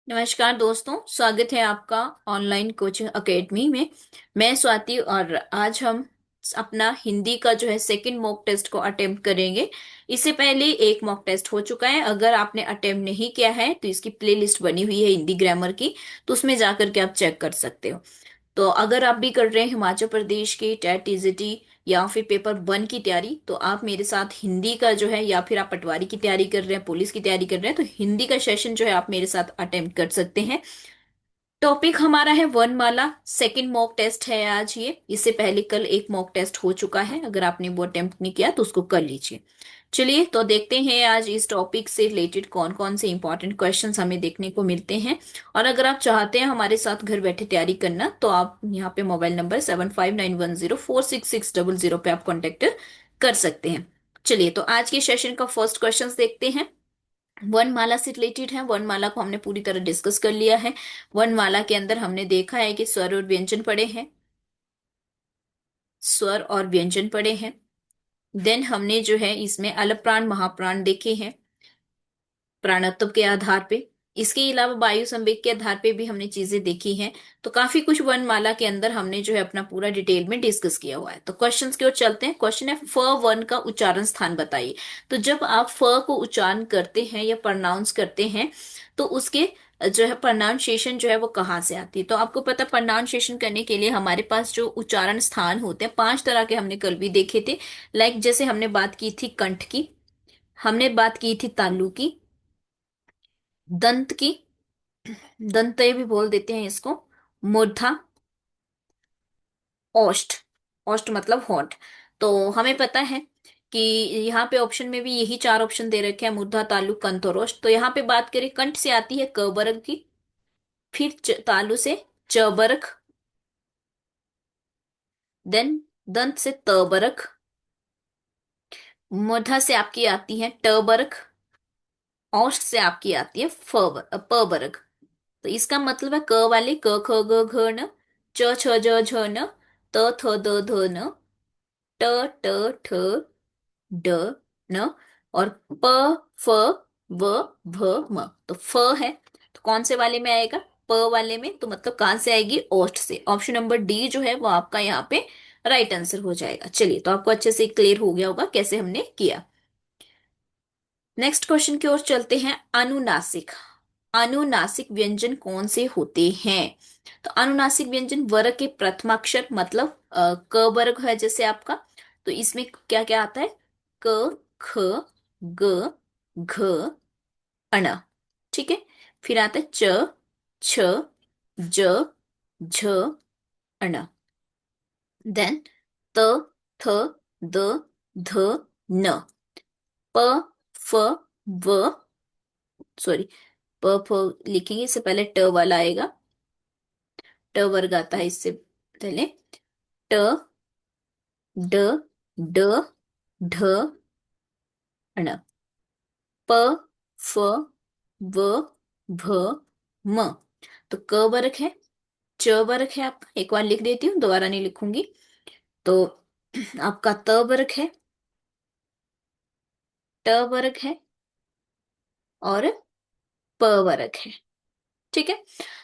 नमस्कार दोस्तों, स्वागत है आपका ऑनलाइन कोचिंग एकेडमी में। मैं स्वाति और आज हम अपना हिंदी का जो है सेकंड मॉक टेस्ट को अटेम्प्ट करेंगे। इससे पहले एक मॉक टेस्ट हो चुका है। अगर आपने अटेम्प्ट नहीं किया है तो इसकी प्लेलिस्ट बनी हुई है हिंदी ग्रामर की, तो उसमें जाकर के आप चेक कर सकते हो। तो अगर आप भी कर रहे हैं हिमाचल प्रदेश के टेट टीजीटी या फिर पेपर वन की तैयारी, तो आप मेरे साथ हिंदी का जो है, या फिर आप पटवारी की तैयारी कर रहे हैं, पुलिस की तैयारी कर रहे हैं, तो हिंदी का सेशन जो है आप मेरे साथ अटेम्प्ट कर सकते हैं। टॉपिक हमारा है वर्णमाला। सेकंड मॉक टेस्ट है आज ये। इससे पहले कल एक मॉक टेस्ट हो चुका है, अगर आपने वो अटेम्प्ट नहीं किया तो उसको कर लीजिए। चलिए तो देखते हैं आज इस टॉपिक से रिलेटेड कौन कौन से इंपॉर्टेंट क्वेश्चंस हमें देखने को मिलते हैं। और अगर आप चाहते हैं हमारे साथ घर बैठे तैयारी करना, तो आप यहाँ पे मोबाइल नंबर 7591046600 पे आप कॉन्टेक्ट कर सकते हैं। चलिए तो आज के सेशन का फर्स्ट क्वेश्चन देखते हैं। वर्णमाला से रिलेटेड है। वर्णमाला को हमने पूरी तरह डिस्कस कर लिया है। वर्णमाला के अंदर हमने देखा है कि स्वर और व्यंजन पढ़े हैं। स्वर और व्यंजन पढ़े हैं। देन हमने जो है इसमें अलप्राण महाप्राण देखे हैं प्राणत्व के आधार पे। इसके अलावा वायु संवेग के आधार पे भी हमने चीजें देखी हैं। तो काफी कुछ वर्णमाला के अंदर हमने जो है अपना पूरा डिटेल में डिस्कस किया हुआ है। तो क्वेश्चंस की ओर चलते हैं। क्वेश्चन है फ वन का उच्चारण स्थान बताइए। तो जब आप फ को उच्चारण करते हैं या प्रोनाउंस करते हैं, तो उसके जो है प्रोनाउंसिएशन जो है वो कहाँ से आती है। तो आपको पता, प्रोनाउंसिएशन करने के लिए हमारे पास जो उच्चारण स्थान होते हैं, पांच तरह के हमने कल भी देखे थे। लाइक जैसे हमने बात की थी कंठ की, हमने बात की थी तालु की, दंत की, दंतय भी बोल देते हैं इसको, मूर्धा, ओष्ठ। ओष्ठ मतलब होंठ। तो हमें पता है कि यहाँ पे ऑप्शन में भी यही चार ऑप्शन दे रखे हैं, मूर्धा, तालु, कंठ और ओष्ठ। तो यहाँ पे बात करें, कंठ से आती है क वर्ग की, फिर तालु से च वर्ग, देन दंत से त वर्ग, मूर्धा से आपकी आती है ट वर्ग, ओष्ठ से आपकी आती है प वर्ग। तो इसका मतलब है क वाले क ख ग घ न, च छ ज झ न, त थ द ध न, ट ट ठ ड न, और प फ व भ म। तो फ है तो कौन से वाले में आएगा? प वाले में। तो मतलब कहां से आएगी? ओष्ठ से। ऑप्शन नंबर डी जो है वो आपका यहाँ पे राइट आंसर हो जाएगा। चलिए तो आपको अच्छे से क्लियर हो गया होगा कैसे हमने किया। नेक्स्ट क्वेश्चन की ओर चलते हैं। अनुनासिक। अनुनासिक व्यंजन कौन से होते हैं? तो अनुनासिक व्यंजन वर्ग के प्रथमाक्षर, मतलब क वर्ग है जैसे आपका, तो इसमें क्या क्या आता है? क, ख, ग, घ, अण। ठीक है। फिर आता है च, छ, ज, झ, अण। देन त, थ, द, ध, न, प, फ, व, सॉरी, प फ लिखेंगे इससे पहले ट वाला आएगा। ट वर्ग आता है इससे पहले। ट, ड, ड, ढ, ण, प, फ, व, भ, म। तो क वर्ग है, च वर्ग है आपका, एक बार लिख देती हूँ, दोबारा नहीं लिखूंगी। तो आपका त वर्ग है, ट वर्ग है, और प वर्ग है। ठीक है।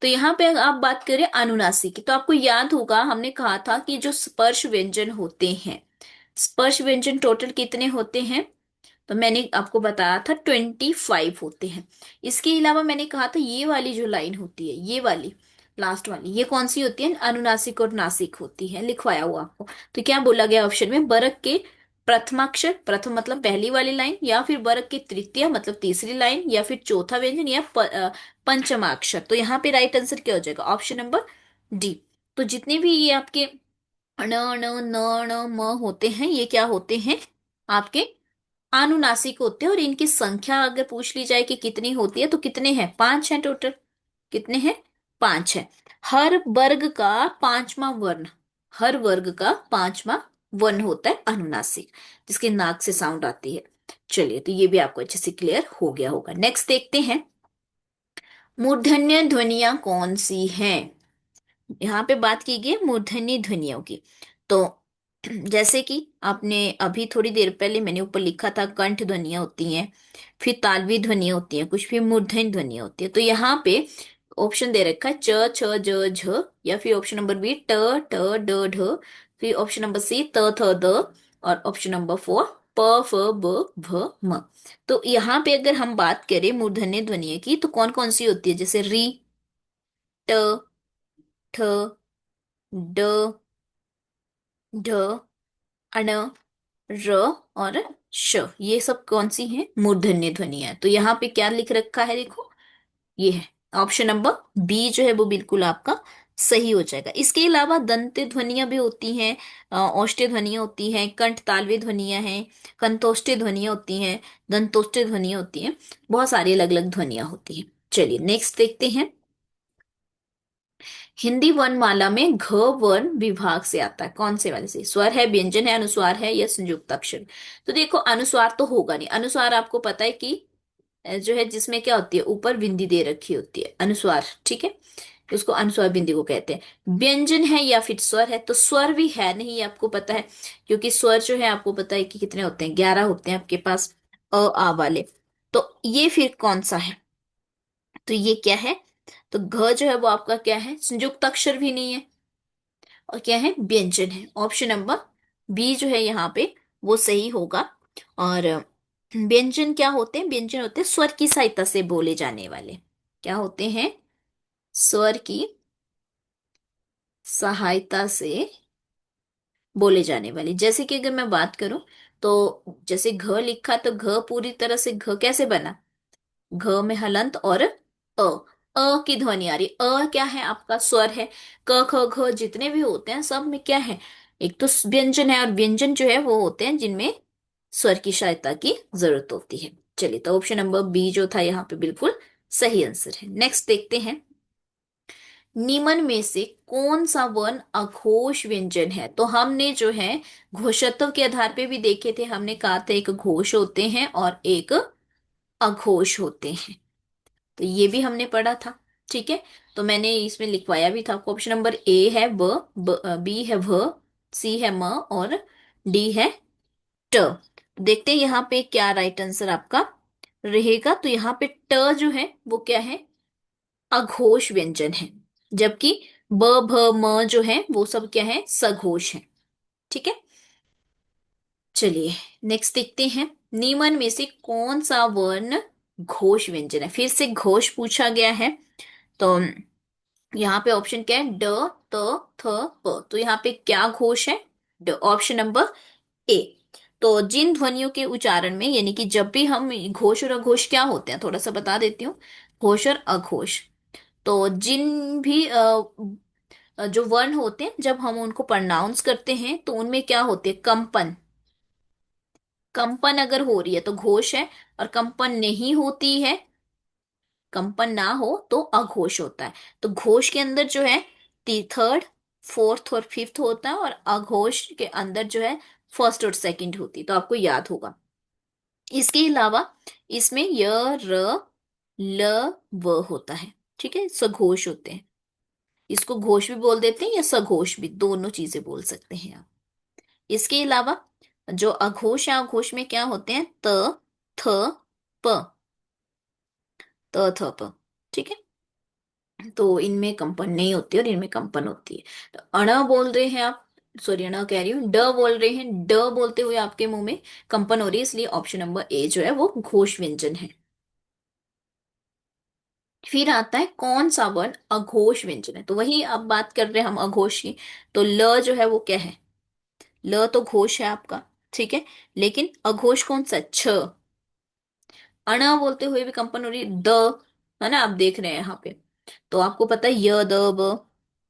तो यहाँ पे अगर आप बात करें अनुनासिक की, तो आपको याद होगा हमने कहा था कि जो स्पर्श व्यंजन होते हैं, स्पर्श व्यंजन टोटल कितने होते हैं? तो मैंने आपको बताया था 25 होते हैं। इसके अलावा मैंने कहा था ये वाली जो लाइन होती है, ये वाली लास्ट वाली, ये कौन सी होती है? अनुनासिक और नासिक होती है, लिखवाया हुआ आपको। तो क्या बोला गया ऑप्शन में? वर्ग के प्रथमाक्षर, प्रथम मतलब पहली वाली लाइन, या फिर वर्ग के तृतीय मतलब तीसरी लाइन, या फिर चौथा व्यंजन, या पंचमाक्षर। तो यहाँ पे राइट आंसर क्या हो जाएगा? Option number D. तो जितने भी ये आपके न न न न म होते हैं, ये क्या होते हैं? आपके अनुनासिक होते हैं। और इनकी संख्या अगर पूछ ली जाए कि कितनी होती है, तो कितने हैं? पांच हैं टोटल। कितने हैं? पांच है। हर वर्ग का पांचवा वर्ण, हर वर्ग का पांचवा वर्ण होता है अनुनासिक, जिसके नाक से साउंड आती है। चलिए तो ये भी आपको अच्छे से क्लियर हो गया होगा। नेक्स्ट देखते हैं, मूर्धन्य ध्वनियां कौन सी हैं? यहाँ पे बात की गई है मूर्धन्य ध्वनियों की। तो जैसे कि आपने अभी थोड़ी देर पहले मैंने ऊपर लिखा था कंठ ध्वनियां होती हैं, फिर तालवी ध्वनियां होती हैं, कुछ फिर मूर्धन्य ध्वनियां होती है। तो यहाँ पे ऑप्शन दे रखा है च छ ज झ, या फिर ऑप्शन नंबर बी ट ठ ड ढ, फिर ऑप्शन नंबर सी त थ द, और ऑप्शन नंबर फोर प फ ब भ म। तो यहाँ पे अगर हम बात करें मूर्धन्य ध्वनियों की तो कौन कौन सी होती है, जैसे री, ट, ठ, ड, ढ, अण, र और श, ये सब कौन सी हैं, मूर्धन्य ध्वनियां हैं। तो यहाँ पे क्या लिख रखा है देखो, ये है ऑप्शन नंबर बी जो है वो बिल्कुल आपका सही हो जाएगा। इसके अलावा दंत ध्वनियां भी होती हैं, औष्ठ्य ध्वनियां होती हैं, कंठ तालव्य ध्वनियां हैं, कंठोष्ठ्य ध्वनियां होती हैं, दंतोष्ठ्य ध्वनियां होती हैं, बहुत सारी अलग अलग ध्वनियां होती हैं। चलिए नेक्स्ट देखते हैं। हिंदी वर्णमाला में घ वर्ण विभाग से आता है, कौन से वाले से, स्वर है, व्यंजन है, अनुस्वार है, या संयुक्त अक्षर। तो देखो अनुस्वार तो होगा नहीं, अनुस्वार आपको पता है कि जो है जिसमें क्या होती है, ऊपर बिंदी दे रखी होती है, अनुस्वार, ठीक है, उसको अनुस्वार बिंदी को कहते हैं। व्यंजन है या फिर स्वर है, तो स्वर भी है नहीं, ये आपको पता है, क्योंकि स्वर जो है आपको पता है कि कितने होते हैं, 11 होते हैं आपके पास, अ आ वाले। तो ये फिर कौन सा है, तो ये क्या है, तो घ जो है वो आपका क्या है, संयुक्त अक्षर भी नहीं है, और क्या है, व्यंजन है। ऑप्शन नंबर बी जो है यहाँ पे वो सही होगा। और व्यंजन क्या होते हैं, व्यंजन होते हैं स्वर की सहायता से बोले जाने वाले, क्या होते हैं, स्वर की सहायता से बोले जाने वाले। जैसे कि अगर मैं बात करूं तो जैसे घ लिखा, तो घ पूरी तरह से घ कैसे बना, घ में हलंत और की ध्वनि आ रही, क्या है आपका स्वर है। क ख घ जितने भी होते हैं सब में क्या है, एक तो व्यंजन है, और व्यंजन जो है वो होते हैं जिनमें स्वर की सहायता की जरूरत होती है। चलिए तो ऑप्शन नंबर बी जो था यहाँ पे बिल्कुल सही आंसर है। नेक्स्ट देखते हैं, निम्न में से कौन सा वर्ण अघोष व्यंजन है। तो हमने जो है घोषत्व के आधार पे भी देखे थे, हमने कहा था एक घोष होते हैं और एक अघोष होते हैं, तो ये भी हमने पढ़ा था, ठीक है। तो मैंने इसमें लिखवाया भी था आपको, ऑप्शन नंबर ए है बी है भ, सी है म, और डी है ट। देखते हैं यहाँ पे क्या राइट आंसर आपका रहेगा। तो यहाँ पे ट जो है वो क्या है, अघोष व्यंजन है, जबकि ब भ म जो है वो सब क्या है, सघोष है, ठीक है। चलिए नेक्स्ट देखते हैं, निम्न में से कौन सा वर्ण घोष व्यंजन है। फिर से घोष पूछा गया है, तो यहाँ पे ऑप्शन क्या है, ड, त, थ, प। तो यहाँ पे क्या घोष है, ड, ऑप्शन नंबर ए। तो जिन ध्वनियों के उच्चारण में, यानी कि जब भी हम घोष और अघोष क्या होते हैं थोड़ा सा बता देती हूँ, घोष और अघोष, तो जिन भी जो वर्ण होते हैं जब हम उनको प्रोनाउंस करते हैं तो उनमें क्या होते हैं, कंपन, कंपन अगर हो रही है तो घोष है, और कंपन नहीं होती है, कंपन ना हो तो अघोष होता है। तो घोष के अंदर जो है थर्ड, फोर्थ और फिफ्थ होता है, और अघोष के अंदर जो है फर्स्ट और सेकंड होती है, तो आपको याद होगा। इसके अलावा इसमें य, र, ल, व होता है, ठीक है, सघोष होते हैं। इसको घोष भी बोल देते हैं या सघोष भी, दोनों चीजें बोल सकते हैं आप। इसके अलावा जो अघोष या अघोष में क्या होते हैं, त, थ, प, त, थ, प, ठीक है। तो इनमें कंपन नहीं होती और इनमें कंपन होती है। तो अण बोल रहे हैं आप, सॉरी अण कह रही हूँ, ड बोल रहे हैं, ड बोलते हुए आपके मुंह में कंपन हो रही है, इसलिए ऑप्शन नंबर ए जो है वो घोष व्यंजन है। फिर आता है कौन सा वर्ण अघोष व्यंजन है, तो वही अब बात कर रहे हैं हम अघोष की। तो ल जो है वो क्या है, ल तो घोष है आपका, ठीक है, लेकिन अघोष कौन सा, छ। अण बोलते हुए भी कंपन हो रही है, द, है ना, आप देख रहे हैं यहाँ पे। तो आपको पता है य द ब,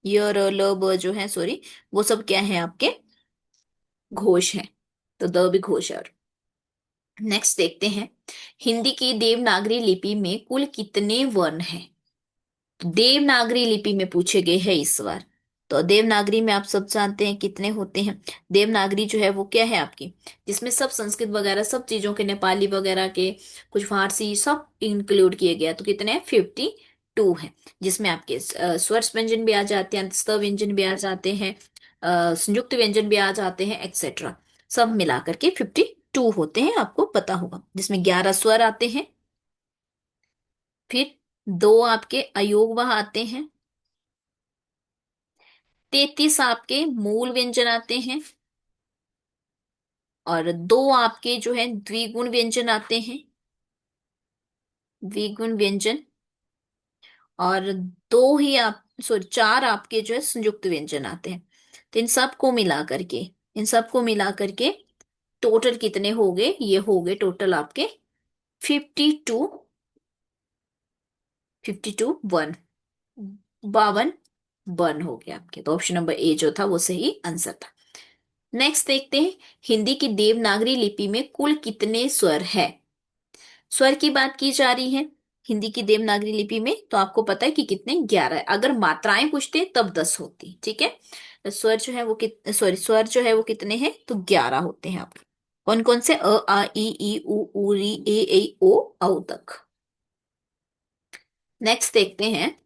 य र ल ब जो है, सॉरी, वो सब क्या है आपके घोष है, तो द भी घोष है। और नेक्स्ट देखते हैं, हिंदी की देवनागरी लिपि में कुल कितने वर्ण हैं। तो देवनागरी लिपि में पूछे गए हैं इस बार। तो देवनागरी में आप सब जानते हैं कितने होते हैं। देवनागरी जो है वो क्या है आपकी, जिसमें सब संस्कृत वगैरह सब चीजों के, नेपाली वगैरह के, कुछ फारसी सब इंक्लूड किए गए हैं। तो कितने हैं, 52 है, जिसमें आपके स्वर व्यंजन भी आ जाते हैं, अंतस्थ व्यंजन भी आ जाते हैं, संयुक्त व्यंजन भी आ जाते हैं, एक्सेट्रा। सब मिला करके 52 होते हैं, आपको पता होगा, जिसमें 11 स्वर आते हैं। फिर दो आपके अयोगवाह आते हैं। 33 आपके मूल व्यंजन आते हैं। और दो आपके जो है द्विगुण व्यंजन आते हैं, द्विगुण व्यंजन। और दो ही आप, सॉरी, चार आपके जो है संयुक्त व्यंजन आते हैं। तो इन सबको मिला करके, इन सबको मिला करके टोटल कितने हो गए? ये हो गए टोटल आपके 52, 52 वन, 52 वन हो गया आपके। तो ऑप्शन नंबर ए जो था वो सही आंसर था। नेक्स्ट देखते हैं, हिंदी की देवनागरी लिपि में कुल कितने स्वर है? स्वर की बात की जा रही है हिंदी की देवनागरी लिपि में, तो आपको पता है कि कितने? 11 है। अगर मात्राएं पूछते तब 10 होती, ठीक है। तो स्वर जो है वो सॉरी, स्वर जो है वो कितने हैं? तो 11 होते हैं आपके। कौन कौन से? अ, आ, ई उ री, ए ऐ ओ, औ तक। नेक्स्ट देखते हैं,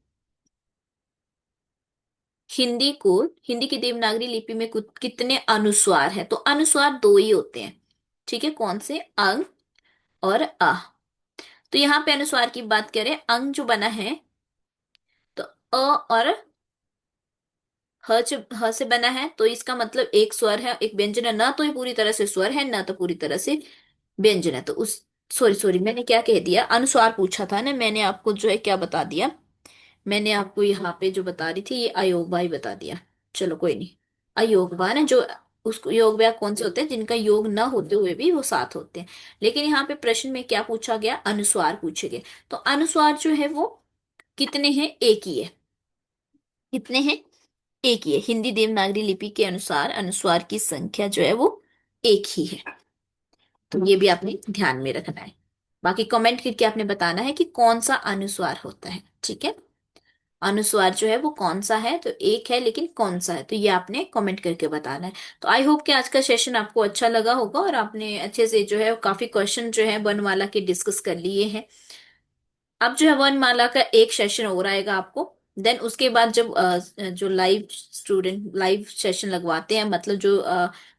हिंदी को, हिंदी की देवनागरी लिपि में कितने अनुस्वार है? तो अनुस्वार दो ही होते हैं, ठीक है। कौन से? अंग और आ। तो यहाँ पे अनुस्वार की बात करें, अंग जो बना है, तो अ और ह से बना है, तो इसका मतलब एक स्वर है, एक व्यंजन है। ना तो ये पूरी तरह से स्वर है, ना तो पूरी तरह से व्यंजन है। तो उस, सॉरी सॉरी, मैंने क्या कह दिया? अनुस्वार पूछा था ना मैंने आपको, जो है क्या बता दिया मैंने आपको? यहाँ पे जो बता रही थी ये अयोगवा ही बता दिया। चलो कोई नहीं। अयोगवा ना, जो उसको योगव्या कौन से होते हैं? जिनका योग न होते हुए भी वो साथ होते हैं। लेकिन यहाँ पे प्रश्न में क्या पूछा गया? अनुस्वार पूछे गए। तो अनुस्वार जो है वो कितने हैं? एक ही है। कितने हैं? एक ही है। हिंदी देवनागरी लिपि के अनुसार अनुस्वार की संख्या जो है वो एक ही है। तो ये भी आपने ध्यान में रखना है। बाकी कमेंट करके आपने बताना है कि कौन सा अनुस्वार होता है, ठीक है। अनुस्वार जो है वो कौन सा है? तो एक है, लेकिन कौन सा है? तो ये आपने कमेंट करके बताना है। तो आई होप कि आज का सेशन आपको अच्छा लगा होगा, और आपने अच्छे से जो है काफी क्वेश्चन जो है वर्णमाला के डिस्कस कर लिए हैं। अब जो है वर्णमाला का एक सेशन और आएगा आपको। देन उसके बाद जब जो लाइव स्टूडेंट लाइव सेशन लगवाते हैं, मतलब जो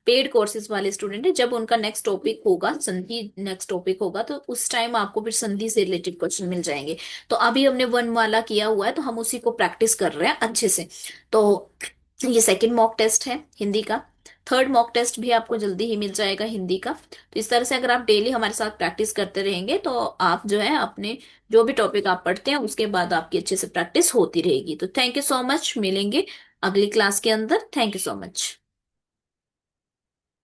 पेड कोर्सेज वाले स्टूडेंट हैं, जब उनका नेक्स्ट टॉपिक होगा, संधि नेक्स्ट टॉपिक होगा, तो उस टाइम आपको फिर संधि से रिलेटेड क्वेश्चन मिल जाएंगे। तो अभी हमने वर्णमाला किया हुआ है, तो हम उसी को प्रैक्टिस कर रहे हैं अच्छे से। तो ये सेकंड मॉक टेस्ट है हिंदी का। थर्ड मॉक टेस्ट भी आपको जल्दी ही मिल जाएगा हिंदी का। तो इस तरह से अगर आप डेली हमारे साथ प्रैक्टिस करते रहेंगे, तो आप जो है अपने जो भी टॉपिक आप पढ़ते हैं उसके बाद आपकी अच्छे से प्रैक्टिस होती रहेगी। तो थैंक यू सो मच, मिलेंगे अगली क्लास के अंदर। Thank you so much.